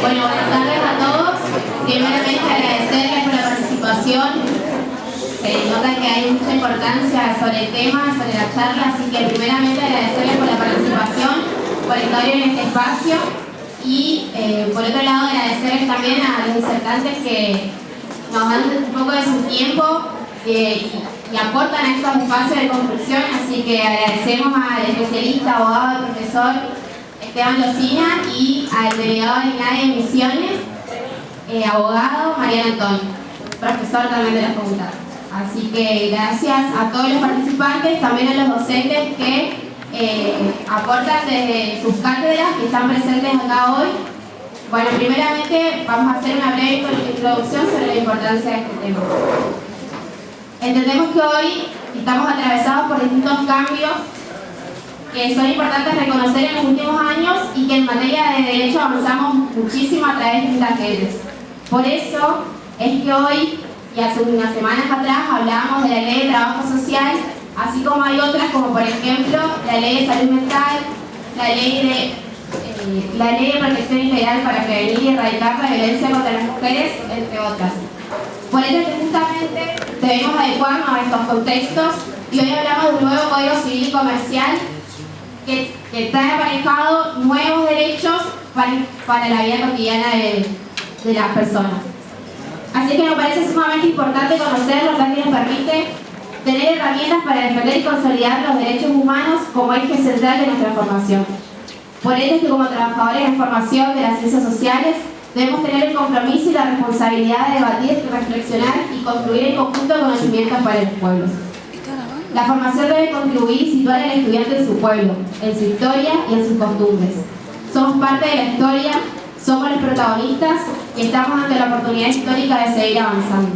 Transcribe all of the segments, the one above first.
Bueno, buenas tardes a todos. Primeramente agradecerles por la participación. Se nota que hay mucha importancia sobre el tema, sobre la charla, así que primeramente agradecerles por la participación, por estar en este espacio y por otro lado agradecerles también a los disertantes que nos dan un poco de su tiempo y aportan a estos espacios de construcción, así que agradecemos al especialista, abogado, profesor Esteban Locina y al delegado de INADI de Misiones, abogado Mariano Antonio, profesor también de la facultad. Así que gracias a todos los participantes, también a los docentes que aportan desde sus cátedras que están presentes acá hoy. Bueno, primeramente vamos a hacer una breve introducción sobre la importancia de este tema. Entendemos que hoy estamos atravesados por distintos cambios que son importantes reconocer en los últimos años y que en materia de derecho avanzamos muchísimo a través de distintas leyes. Por eso es que hoy y hace unas semanas atrás hablábamos de la Ley de Trabajo Social, así como hay otras como por ejemplo la Ley de Salud Mental, la Ley de Protección Integral para prevenir y erradicar la violencia contra las mujeres, entre otras. Por eso que justamente debemos adecuarnos a estos contextos y hoy hablamos de un nuevo Código Civil y Comercial que trae aparejado nuevos derechos para la vida cotidiana de las personas. Así que me parece sumamente importante conocerlo, ya que nos permite tener herramientas para defender y consolidar los derechos humanos como eje central de nuestra formación. Por ello es que como trabajadores en formación de las ciencias sociales debemos tener el compromiso y la responsabilidad de debatir, reflexionar y construir en conjunto conocimientos para los pueblos. La formación debe contribuir y situar al estudiante en su pueblo, en su historia y en sus costumbres. Somos parte de la historia, somos los protagonistas y estamos ante la oportunidad histórica de seguir avanzando.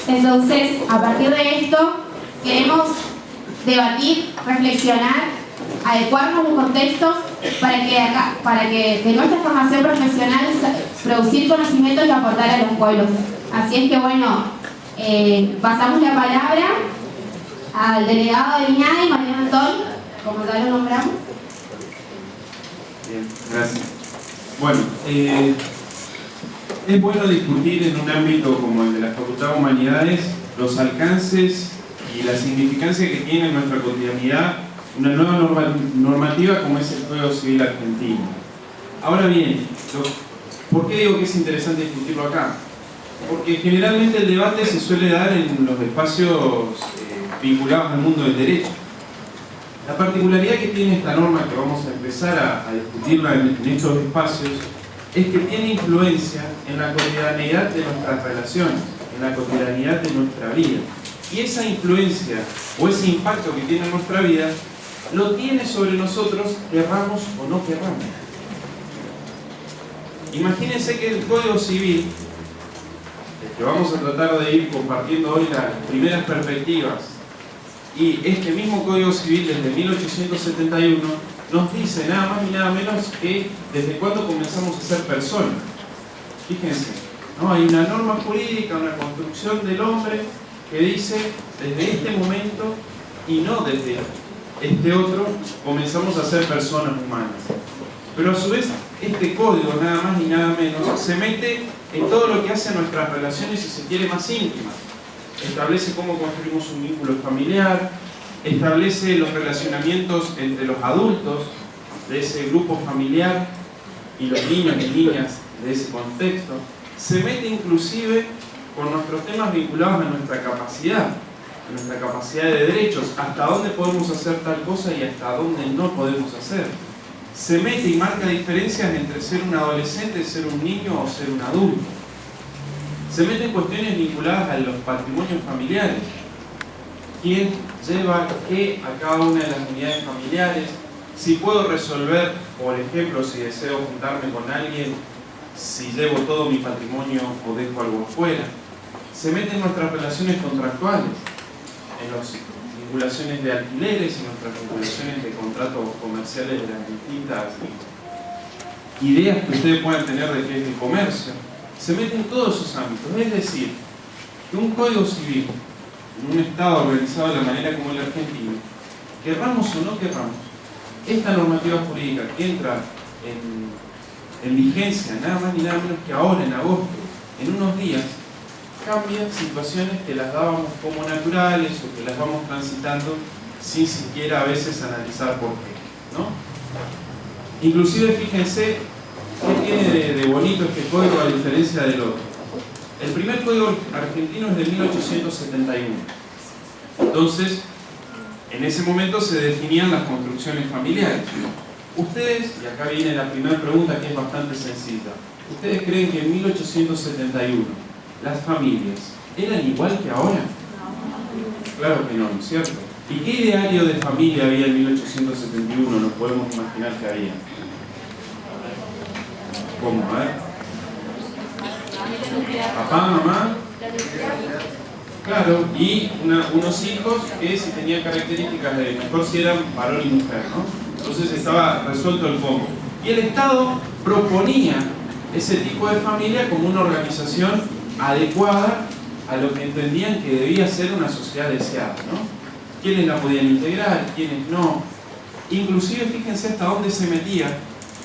Entonces, a partir de esto, queremos debatir, reflexionar, adecuarnos a los contextos para que de nuestra formación profesional producir conocimientos y aportar a los pueblos. Así es que bueno, pasamos la palabra al delegado del INADI, Mariano Antonio, como ya lo nombramos. Bien, gracias. Bueno, es bueno discutir en un ámbito como el de la Facultad de Humanidades los alcances y la significancia que tiene en nuestra cotidianidad una nueva normativa como es el Código Civil argentino. Ahora bien, ¿por qué digo que es interesante discutirlo acá? Porque generalmente el debate se suele dar en los espacios vinculados al mundo del derecho. La particularidad que tiene esta norma, que vamos a empezar a discutirla en estos espacios, es que tiene influencia en la cotidianidad de nuestras relaciones, en la cotidianidad de nuestra vida. Y esa influencia o ese impacto que tiene en nuestra vida lo tiene sobre nosotros, querramos o no querramos. Imagínense que el Código Civil, que vamos a tratar de ir compartiendo hoy las primeras perspectivas, y este mismo Código Civil desde 1871 nos dice nada más y nada menos que desde cuándo comenzamos a ser personas. Fíjense, ¿no? Hay una norma jurídica, una construcción del hombre que dice desde este momento y no desde este otro comenzamos a ser personas humanas. Pero a su vez este código nada más y nada menos se mete en todo lo que hace a nuestras relaciones, si se quiere, más íntimas. Establece cómo construimos un vínculo familiar, establece los relacionamientos entre los adultos de ese grupo familiar y los niños y niñas de ese contexto. Se mete inclusive con nuestros temas vinculados a nuestra capacidad de derechos, hasta dónde podemos hacer tal cosa y hasta dónde no podemos hacer. Se mete y marca diferencias entre ser un adolescente, ser un niño o ser un adulto. Se mete en cuestiones vinculadas a los patrimonios familiares. ¿Quién lleva qué a cada una de las unidades familiares? Si puedo resolver, por ejemplo, si deseo juntarme con alguien, si llevo todo mi patrimonio o dejo algo afuera. Se mete en nuestras relaciones contractuales, en las vinculaciones de alquileres, en nuestras vinculaciones de contratos comerciales de las distintas ideas que ustedes puedan tener de qué es el comercio. Se mete en todos esos ámbitos. Es decir, que un código civil, en un Estado organizado de la manera como el argentino, querramos o no querramos, esta normativa jurídica que entra en vigencia, nada más ni nada menos que ahora, en agosto, en unos días, cambian situaciones que las dábamos como naturales o que las vamos transitando sin siquiera a veces analizar por qué, ¿no? Inclusive fíjense qué tiene de bonito este código a diferencia del otro. El primer código argentino es de 1871. Entonces, en ese momento se definían las construcciones familiares. Ustedes, y acá viene la primera pregunta que es bastante sencilla, ¿ustedes creen que en 1871 las familias eran igual que ahora? Claro que no, ¿no es cierto? ¿Y qué ideario de familia había en 1871? Nos podemos imaginar que había. ¿Cómo? A ver. Papá, mamá. Claro, y unos hijos que si tenían características de mejor si eran varón y mujer, ¿no? Entonces estaba resuelto el combo. Y el Estado proponía ese tipo de familia como una organización adecuada a lo que entendían que debía ser una sociedad deseada, ¿no? Quiénes la podían integrar, quiénes no. Inclusive fíjense hasta dónde se metía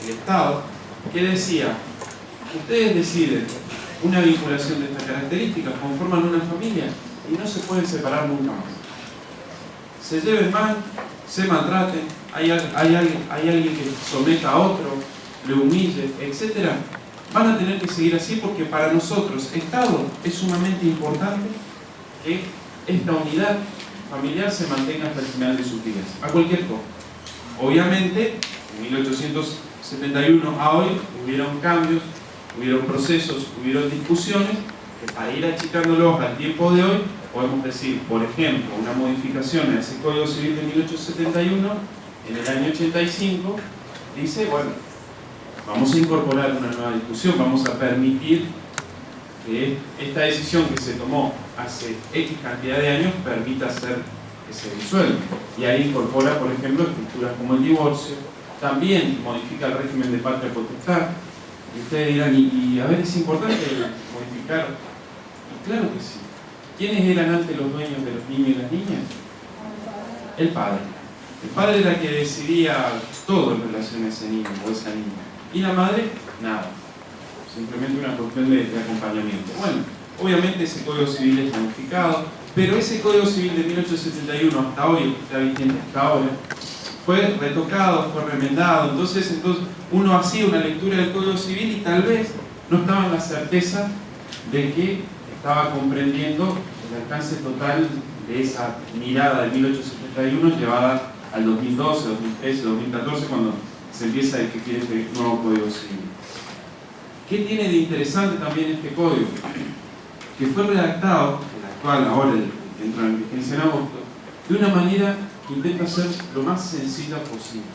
el Estado, que decía, ustedes deciden una vinculación de estas características, conforman una familia y no se pueden separar nunca más. Se lleven mal, se maltraten, hay alguien que someta a otro, le humille, etc. Van a tener que seguir así porque para nosotros, Estado, es sumamente importante que esta unidad familiar se mantenga hasta el final de sus días, a cualquier costo. Obviamente, en 1871 a hoy hubieron cambios, hubieron procesos, hubieron discusiones que para ir achicándolos al tiempo de hoy, podemos decir, por ejemplo, una modificación a ese Código Civil de 1871, en el año 85, dice, bueno, vamos a incorporar una nueva discusión, vamos a permitir que esta decisión que se tomó hace X cantidad de años permita hacer que se disuelva. Y ahí incorpora, por ejemplo, estructuras como el divorcio, también modifica el régimen de patria potestad. Y ustedes dirán, y a ver, ¿es importante modificar? Y claro que sí. ¿Quiénes eran antes los dueños de los niños y las niñas? El padre. El padre era el que decidía todo en relación a ese niño o esa niña. Y la madre, nada. Simplemente una cuestión de acompañamiento. Bueno, obviamente ese Código Civil es modificado, pero ese Código Civil de 1871 hasta hoy, está vigente hasta ahora, fue retocado, fue remendado. Entonces uno hacía una lectura del Código Civil y tal vez no estaba en la certeza de que estaba comprendiendo el alcance total de esa mirada de 1871 llevada al 2012, 2013, 2014, cuando se empieza a discutir este nuevo Código Civil. ¿Qué tiene de interesante también este código? Que fue redactado, el actual ahora que entra en vigencia en agosto, de una manera que intenta ser lo más sencilla posible.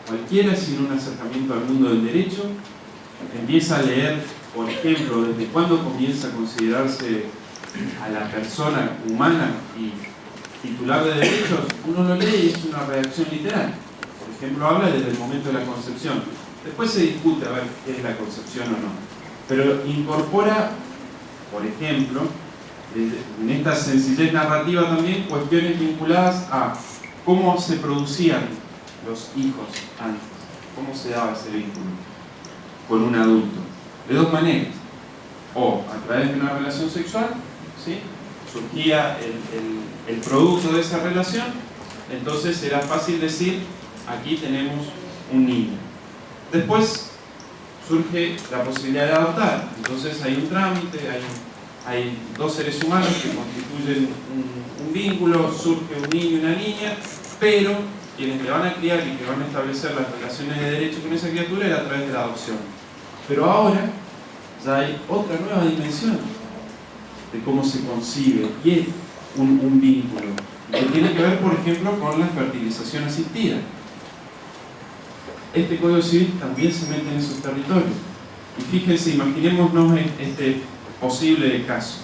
Cualquiera sin un acercamiento al mundo del derecho empieza a leer, por ejemplo, desde cuándo comienza a considerarse a la persona humana y titular de derechos, uno lo lee y es una redacción literal. Por ejemplo, habla desde el momento de la concepción. Después se discute a ver qué es la concepción o no. Pero incorpora, por ejemplo, en esta sencillez narrativa también, cuestiones vinculadas a cómo se producían los hijos antes, cómo se daba ese vínculo con un adulto. De dos maneras. O a través de una relación sexual, ¿sí? Surgía el producto de esa relación, entonces era fácil decir, aquí tenemos un niño. Después surge la posibilidad de adoptar, entonces hay un trámite, hay dos seres humanos que constituyen un vínculo, surge un niño y una niña, pero quienes le van a criar y que van a establecer las relaciones de derecho con esa criatura era a través de la adopción. Pero ahora ya hay otra nueva dimensión de cómo se concibe y es un vínculo que tiene que ver, por ejemplo, con la fertilización asistida. Este Código Civil también se mete en esos territorios. Y fíjense, imaginémonos este posible caso.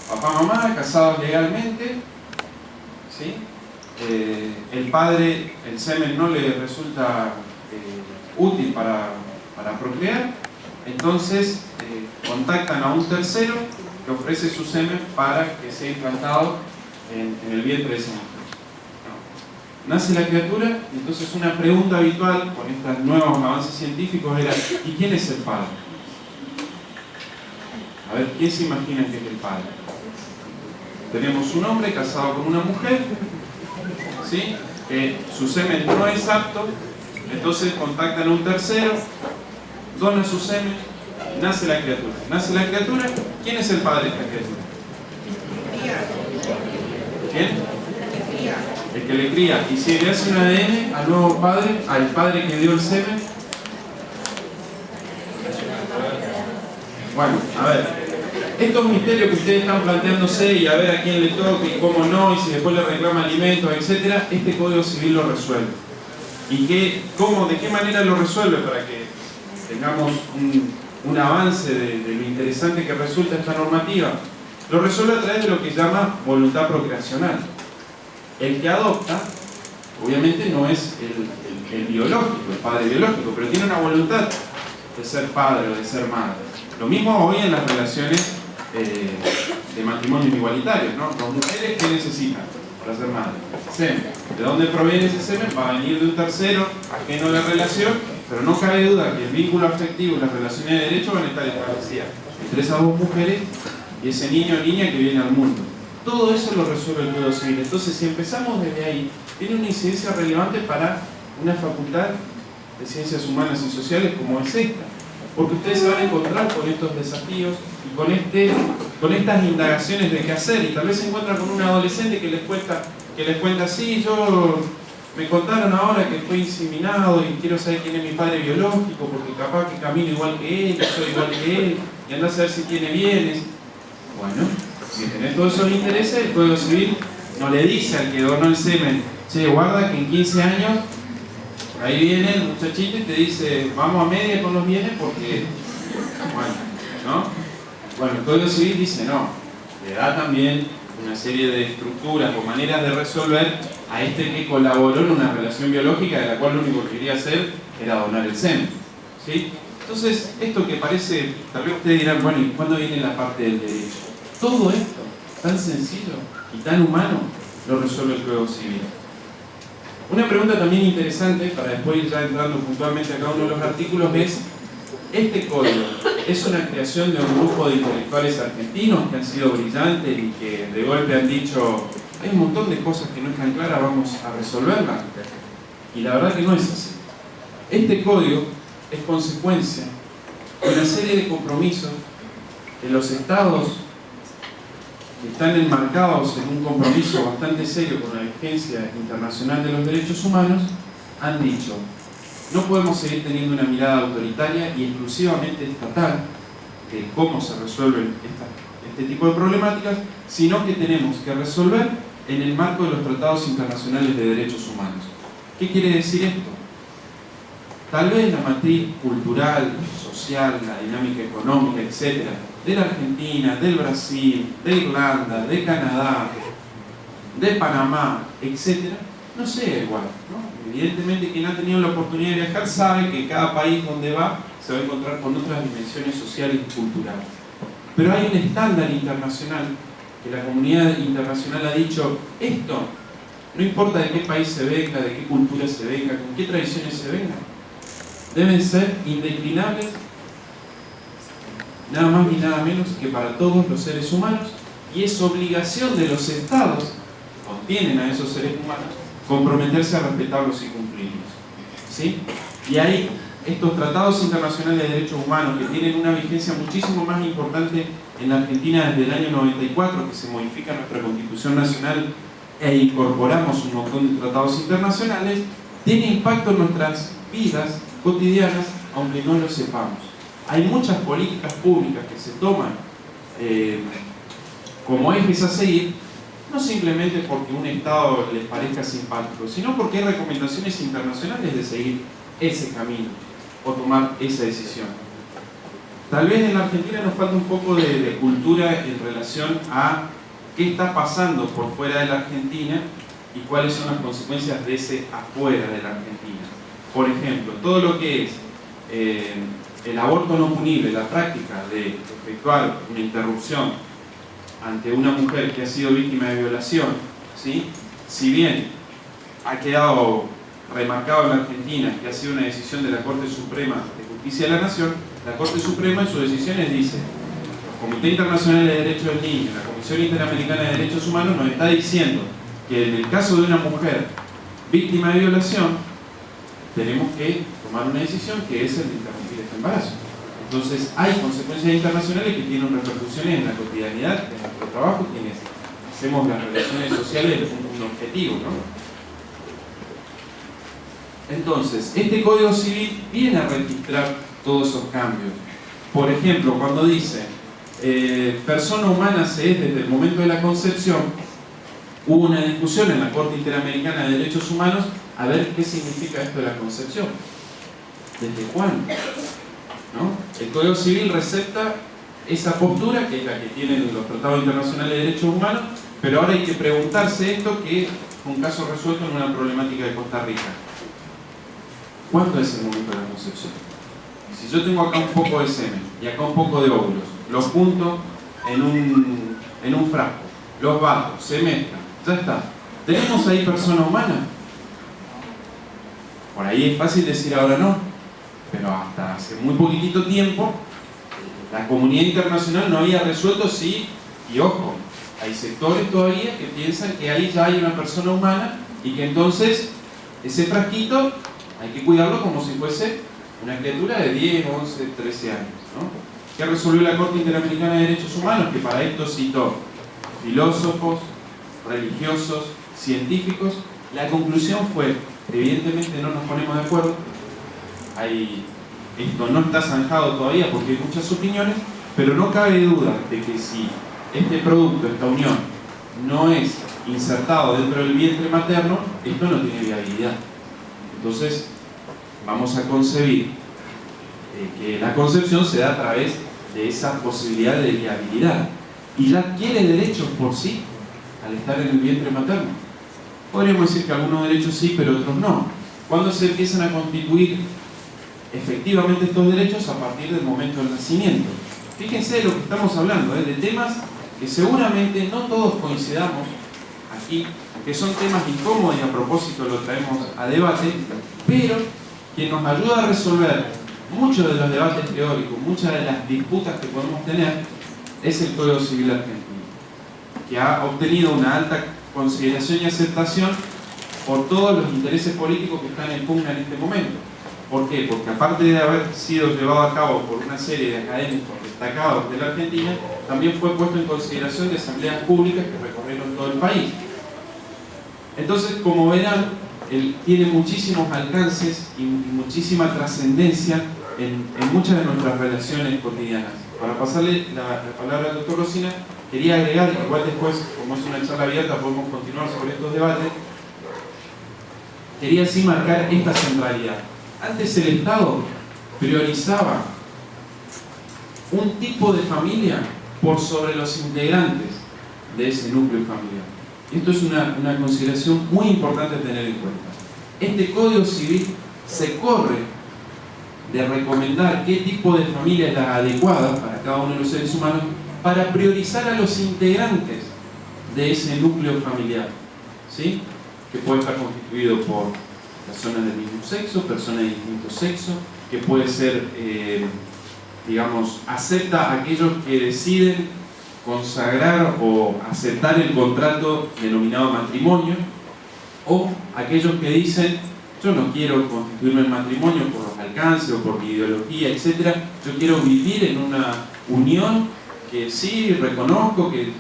Papá, mamá, casados legalmente, ¿sí? El padre, el semen no le resulta útil para procrear, entonces contactan a un tercero que ofrece su semen para que sea implantado en el vientre de esa mujer. nace la criatura, y entonces una pregunta habitual con estos nuevos avances científicos era: ¿y quién es el padre? A ver, ¿quién se imagina que es el padre? Tenemos un hombre casado con una mujer, ¿sí? Que su semen no es apto, entonces contactan a un tercero, dona su semen, nace la criatura. Nace la criatura, ¿quién es el padre de esta criatura? ¿Quién? El que le cría. Y si le hace un ADN al nuevo padre, al padre que dio el semen. Bueno, a ver. Estos misterios que ustedes están planteándose y a ver a quién le toca y cómo no, y si después le reclama alimentos, etc., este Código Civil lo resuelve. ¿Y de qué manera lo resuelve? Para que tengamos un avance de lo interesante que resulta esta normativa. Lo resuelve a través de lo que llama voluntad procreacional. El que adopta, obviamente no es el biológico, el padre biológico, pero tiene una voluntad de ser padre o de ser madre. Lo mismo hoy en las relaciones de matrimonio igualitarios, ¿no? Las mujeres, ¿qué necesitan para ser madre? Semen. ¿De dónde proviene ese semen? Va a venir de un tercero, ajeno a la relación, pero no cabe duda que el vínculo afectivo y las relaciones de derecho van a estar establecidas entre esas dos mujeres y ese niño o niña que viene al mundo. Todo eso lo resuelve el Código Civil. Entonces, si empezamos desde ahí, tiene una incidencia relevante para una facultad de ciencias humanas y sociales como es esta. Porque ustedes se van a encontrar con estos desafíos y con estas indagaciones de qué hacer, y tal vez se encuentran con un adolescente que les cuenta: sí, me contaron ahora que fue inseminado y quiero saber quién es mi padre biológico, porque capaz que camino igual que él, yo soy igual que él, y anda a saber si tiene bienes. Bueno, si tenés todos esos intereses, el Código Civil no le dice al que donó el semen: che, guarda que en 15 años ahí viene el muchachito y te dice: vamos a media con los bienes porque, bueno, ¿no? Bueno, el Código Civil dice no, le da también una serie de estructuras o maneras de resolver a este que colaboró en una relación biológica de la cual lo único que quería hacer era donar el semen, ¿sí? Entonces, esto que parece, tal vez ustedes dirán: bueno, ¿y cuándo viene la parte del derecho? Todo esto, tan sencillo y tan humano, lo resuelve el Código Civil. Una pregunta también interesante, para después ir ya entrando puntualmente a cada uno de los artículos, es: ¿este código es una creación de un grupo de intelectuales argentinos que han sido brillantes y que de golpe han dicho: hay un montón de cosas que no están claras, vamos a resolverlas? Y la verdad que no es así. Este código es consecuencia de una serie de compromisos que los estados que están enmarcados en un compromiso bastante serio con la vigencia internacional de los derechos humanos han dicho: no podemos seguir teniendo una mirada autoritaria y exclusivamente estatal de cómo se resuelven este tipo de problemáticas, sino que tenemos que resolver en el marco de los tratados internacionales de derechos humanos. ¿Qué quiere decir esto? Tal vez la matriz cultural, social, la dinámica económica, etc., de la Argentina, del Brasil, de Irlanda, de Canadá, de Panamá, etc., no sea igual, ¿no? Evidentemente, quien ha tenido la oportunidad de viajar sabe que cada país donde va se va a encontrar con otras dimensiones sociales y culturales. Pero hay un estándar internacional que la comunidad internacional ha dicho: esto, no importa de qué país se venga, de qué cultura se venga, con qué tradiciones se venga, deben ser indeclinables, nada más ni nada menos que para todos los seres humanos, y es obligación de los estados, contienen a esos seres humanos, comprometerse a respetarlos y cumplirlos, ¿sí? Y hay estos tratados internacionales de derechos humanos que tienen una vigencia muchísimo más importante en la Argentina desde el año 94, que se modifica nuestra Constitución Nacional e incorporamos un montón de tratados internacionales, tiene impacto en nuestras vidas cotidianas, aunque no lo sepamos. Hay muchas políticas públicas que se toman como ejes a seguir, no simplemente porque un Estado les parezca simpático, sino porque hay recomendaciones internacionales de seguir ese camino o tomar esa decisión. Tal vez en la Argentina nos falta un poco de cultura en relación a qué está pasando por fuera de la Argentina y cuáles son las consecuencias de ese afuera de la Argentina. Por ejemplo, todo lo que es el aborto no punible, la práctica de efectuar una interrupción ante una mujer que ha sido víctima de violación, ¿sí? Si bien ha quedado remarcado en la Argentina, que ha sido una decisión de la Corte Suprema de Justicia de la Nación, la Corte Suprema en sus decisiones dice: el Comité Internacional de Derechos del Niño, la Comisión Interamericana de Derechos Humanos nos está diciendo que en el caso de una mujer víctima de violación, tenemos que tomar una decisión que es el de interrumpir este embarazo. Entonces hay consecuencias internacionales que tienen repercusiones en la cotidianidad de nuestro trabajo, quienes hacemos las relaciones sociales un objetivo, ¿no? Entonces, este Código Civil viene a registrar todos esos cambios. Por ejemplo, cuando dice persona humana se es desde el momento de la concepción, hubo una discusión en la Corte Interamericana de Derechos Humanos a ver qué significa esto de la concepción. ¿Desde cuándo? ¿No? El Código Civil recepta esa postura, que es la que tienen los tratados internacionales de derechos humanos, pero ahora hay que preguntarse esto, que es un caso resuelto en una problemática de Costa Rica. ¿Cuándo es el momento de la concepción? Si yo tengo acá un poco de semen y acá un poco de óvulos, los junto en un frasco, los bato, se mezclan, ya está. ¿Tenemos ahí persona humana? Por ahí es fácil decir ahora no, pero hasta hace muy poquitito tiempo la comunidad internacional no había resuelto si, y ojo, hay sectores todavía que piensan que ahí ya hay una persona humana y que entonces ese frasquito hay que cuidarlo como si fuese una criatura de 10, 11, 13 años, ¿no? ¿Qué resolvió la Corte Interamericana de Derechos Humanos? Que para esto citó filósofos, religiosos, científicos. La conclusión fue: evidentemente no nos ponemos de acuerdo, esto no está zanjado todavía porque hay muchas opiniones, pero no cabe duda de que si este producto, esta unión, no es insertado dentro del vientre materno, esto no tiene viabilidad. Entonces, vamos a concebir que la concepción se da a través de esa posibilidad de viabilidad. Y ya adquiere derechos por sí al estar en el vientre materno. Podríamos decir que algunos derechos sí, pero otros no. ¿Cuándo se empiezan a constituir efectivamente estos derechos? A partir del momento del nacimiento. Fíjense de lo que estamos hablando, de temas que seguramente no todos coincidamos aquí, que son temas incómodos y a propósito lo traemos a debate, pero que nos ayuda a resolver muchos de los debates teóricos, muchas de las disputas que podemos tener, es el Código Civil argentino, que ha obtenido una alta consideración y aceptación por todos los intereses políticos que están en pugna en este momento. ¿Por qué? Porque aparte de haber sido llevado a cabo por una serie de académicos destacados de la Argentina, también fue puesto en consideración de asambleas públicas que recorrieron todo el país. Entonces, como verán, él tiene muchísimos alcances y muchísima trascendencia en muchas de nuestras relaciones cotidianas. Para pasarle la palabra al doctor Rosina, quería agregar, igual después, como es una charla abierta, podemos continuar sobre estos debates, quería así marcar esta centralidad. Antes el Estado priorizaba un tipo de familia por sobre los integrantes de ese núcleo familiar. Esto es una consideración muy importante a tener en cuenta. Este Código Civil se corre de recomendar qué tipo de familia es la adecuada para cada uno de los seres humanos para priorizar a los integrantes de ese núcleo familiar, ¿sí? Que puede estar constituido por personas del mismo sexo, personas de distinto sexo, que puede ser, digamos, acepta a aquellos que deciden consagrar o aceptar el contrato denominado matrimonio, o aquellos que dicen: yo no quiero constituirme en matrimonio por los alcances o por mi ideología, etc. Yo quiero vivir en una unión que sí reconozco que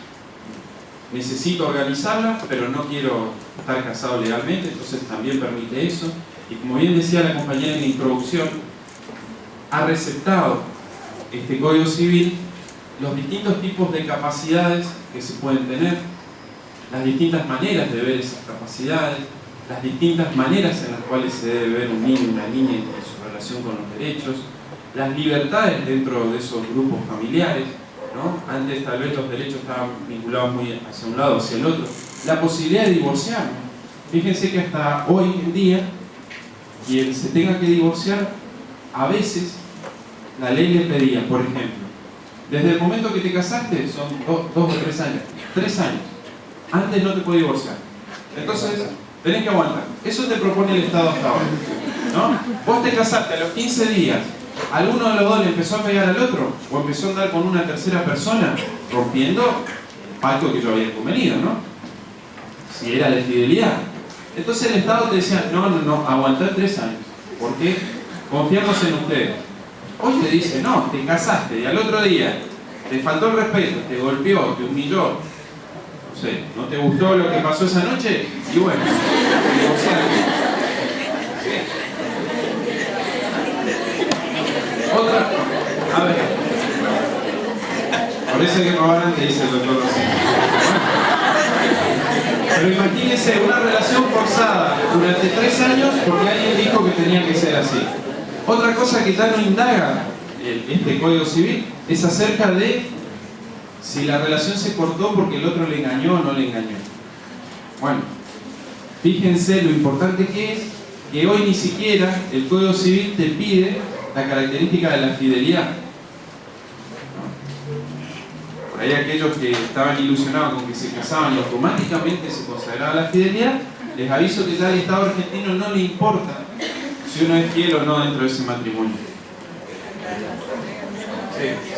necesito organizarla, pero no quiero estar casado legalmente, entonces también permite eso. Y como bien decía la compañera en la introducción, ha receptado este Código Civil los distintos tipos de capacidades que se pueden tener, las distintas maneras de ver esas capacidades, las distintas maneras en las cuales se debe ver un niño y una niña en su relación con los derechos, las libertades dentro de esos grupos familiares, ¿no? Antes tal vez los derechos estaban vinculados muy hacia un lado o hacia el otro. La posibilidad de divorciar. Fíjense que hasta hoy en día, quien se tenga que divorciar, a veces la ley le pedía, por ejemplo, desde el momento que te casaste, son 2 o 3 años, 3 años, antes no te puedes divorciar. Entonces, tenés que aguantar. Eso te propone el Estado hasta ahora, ¿no? Vos te casaste a los 15 días, ¿alguno de los dos le empezó a pegar al otro? ¿O empezó a andar con una tercera persona? Rompiendo el pacto que yo había convenido, ¿no? Si era de fidelidad. Entonces el Estado te decía, no, aguantá 3 años, porque confiamos en ustedes. Hoy te dice, no, te casaste y al otro día te faltó el respeto, te golpeó, te humilló, no sé, no te gustó lo que pasó esa noche, y bueno, otra, a ver, por eso hay que robar antes, dice el doctor Rossi. Pero imagínense una relación forzada durante 3 años porque alguien dijo que tenía que ser así. Otra cosa que ya no indaga este Código Civil es acerca de si la relación se cortó porque el otro le engañó o no le engañó. Bueno, fíjense lo importante que es que hoy ni siquiera el Código Civil te pide la característica de la fidelidad. Por ahí aquellos que estaban ilusionados con que se casaban y automáticamente se consagraba la fidelidad, les aviso que ya al Estado argentino no le importa si uno es fiel o no dentro de ese matrimonio.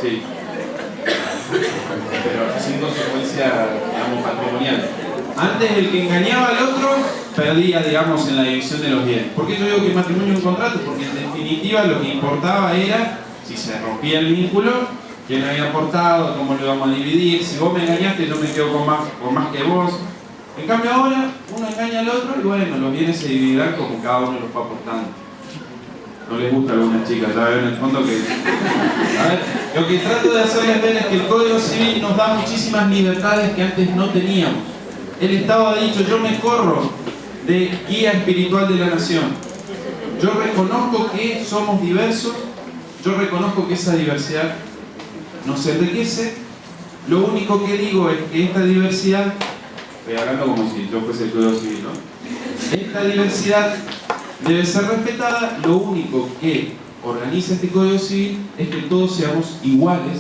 Sí. Pero sin consecuencia, digamos, patrimonial. Antes el que engañaba al otro perdía, digamos, en la división de los bienes. ¿Por qué yo digo que el matrimonio es un contrato? Porque en definitiva lo que importaba era si se rompía el vínculo, quién había aportado, cómo lo íbamos a dividir. Si vos me engañaste, yo me quedo con más que vos. En cambio ahora, uno engaña al otro y bueno, los bienes se dividirán como cada uno los va aportando. No les gusta a algunas chicas, ya ven en el fondo que... A ver, lo que trato de hacerles ver es que el Código Civil nos da muchísimas libertades que antes no teníamos. El Estado ha dicho, yo me corro de guía espiritual de la nación. Yo reconozco que somos diversos, yo reconozco que esa diversidad nos enriquece. Lo único que digo es que esta diversidad, estoy hablando como si yo fuese el Código Civil, ¿no? Esta diversidad debe ser respetada. Lo único que organiza este Código Civil es que todos seamos iguales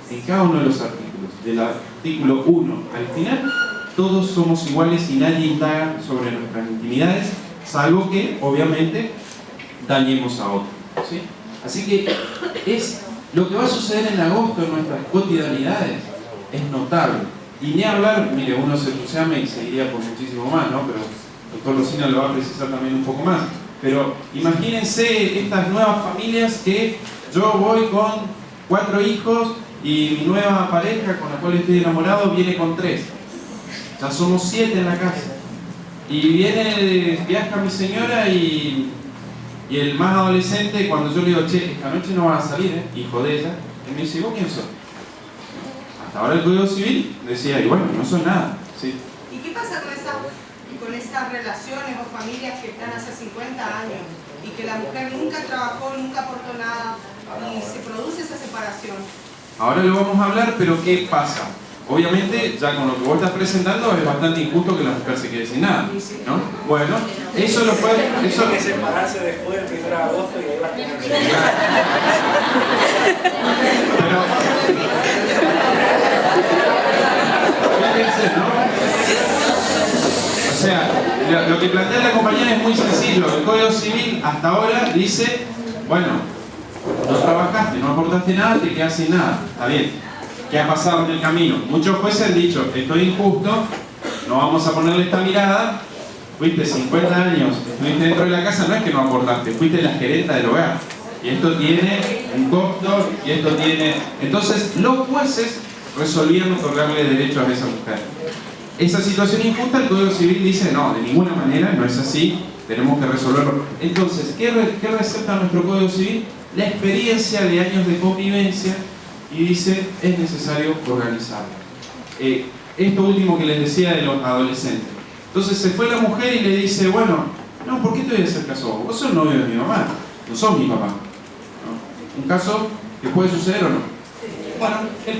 en cada uno de los artículos. Del artículo 1 al final, todos somos iguales y nadie indaga sobre nuestras intimidades, salvo que, obviamente, dañemos a otros, ¿sí? Así que es lo que va a suceder en agosto en nuestras cotidianidades, es notable. Y ni hablar, mire, uno se entusiasma y seguiría por muchísimo más, ¿no? Pero el doctor Rosina lo va a precisar también un poco más. Pero imagínense estas nuevas familias que yo voy con 4 hijos y mi nueva pareja con la cual estoy enamorado viene con 3. Ya somos 7 en la casa. Y viaja mi señora y el más adolescente, cuando yo le digo, che, esta noche no vas a salir, hijo de ella, él me dice, ¿vos quién sos? Hasta ahora el Código Civil decía, y bueno, no son nada. ¿Sí? ¿Y qué pasa con esas relaciones o familias que están hace 50 años y que la mujer nunca trabajó, nunca aportó nada y se produce esa separación? Ahora lo vamos a hablar, pero ¿qué pasa? Obviamente, ya con lo que vos estás presentando es bastante injusto que la mujer se quede sin nada, ¿no? Bueno, eso lo puede... Eso hay que separarse después del 1 de agosto y ahí va a tener... Pero... Fíjense, ¿no? O sea, lo que plantea la compañera es muy sencillo. El Código Civil hasta ahora dice, bueno, no trabajaste, no aportaste nada, te quedas sin nada. Está bien. ¿Qué ha pasado en el camino? Muchos jueces han dicho, esto es injusto, no vamos a ponerle esta mirada. Fuiste 50 años, estuviste dentro de la casa, no es que no aportaste, fuiste la gerenta del hogar. Y esto tiene un costo, y esto tiene... Entonces, los jueces resolvían otorgarle derechos a esa mujer. Esa situación injusta, el Código Civil dice, no, de ninguna manera, no es así, tenemos que resolverlo. Entonces, ¿qué receta nuestro Código Civil? La experiencia de años de convivencia, y dice, es necesario organizarlo. Esto último que les decía de los adolescentes. Entonces se fue la mujer y le dice, bueno, no, ¿por qué te voy a hacer caso a vos? Vos sos novio de mi mamá, no sos mi papá, ¿no? Un caso que puede suceder o no. Bueno, el